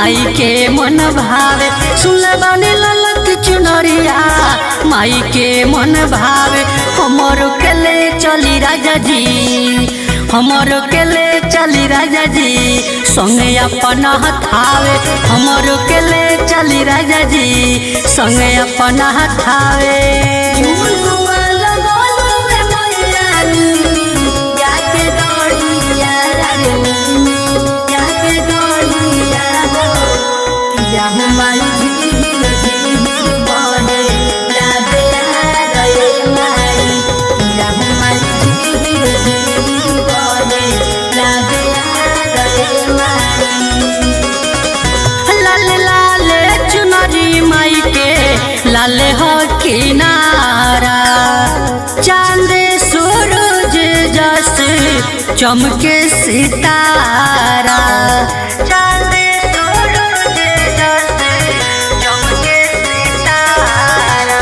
माई के मन भावे। सुनले बानी ललक चुनरिया माई के मन भावे। हमरो के ले चली राजा जी, हमरो के ले चली राजा जी संगे अपना हथावे। हमरो के ले चली राजा जी संगे अपना हथावे। लाल हो किनारा चांद सूरज जस चमके सितारा। चांद सूरज जस चमके सितारा।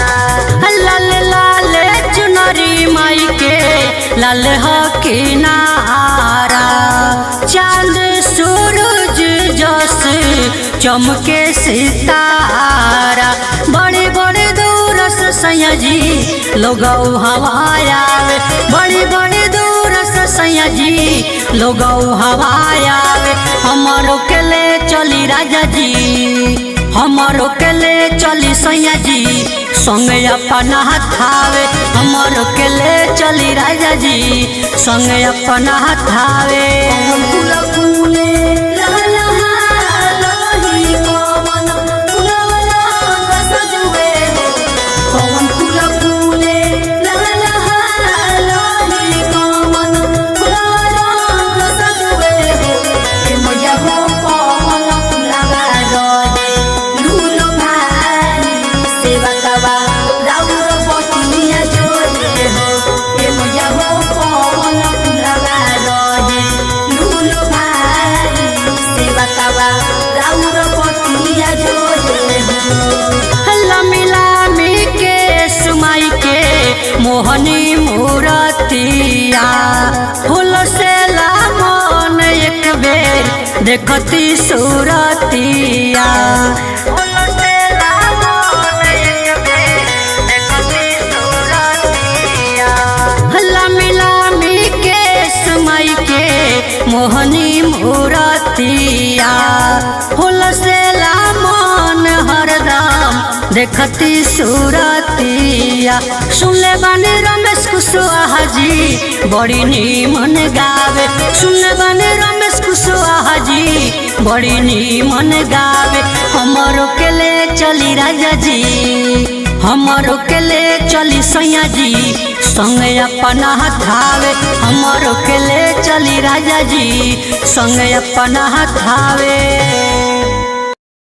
लाल लाल चुनरी माई के लाल हो किनारा चांद सूरज जस चमके सितारा। बड़े बड़े दूर से सैया जी लोग हवाया। बड़े बड़े दूर से सैया जी लोग हवाया। हमारो के ले चली राजा जी, हमारो के ले चली सैया जी संगे अपना हथावे। हमारो के ले चली राजा जी संगे अपना हथावे। मोहनी मूरतिया फूल से मन एक बेर देखती सूरतिया। फूल से मन एक बेर देखती सूरतिया। लामी लामी के समय के मोहनी मूरतिया फूल से मन हरदम देखती सूरतिया। सुनले बानी रमेश कुशवाहा जी बड़ी नीमन गावे। सुनले बानी रमेश कुशवाहा जी बड़ी नीमन गावे। हमरो के ले चली राजा जी, हमरो के ले चली सैया जी संगे अपना हथावे। हमरो के ले चली राजा जी संगे अपना हथावे।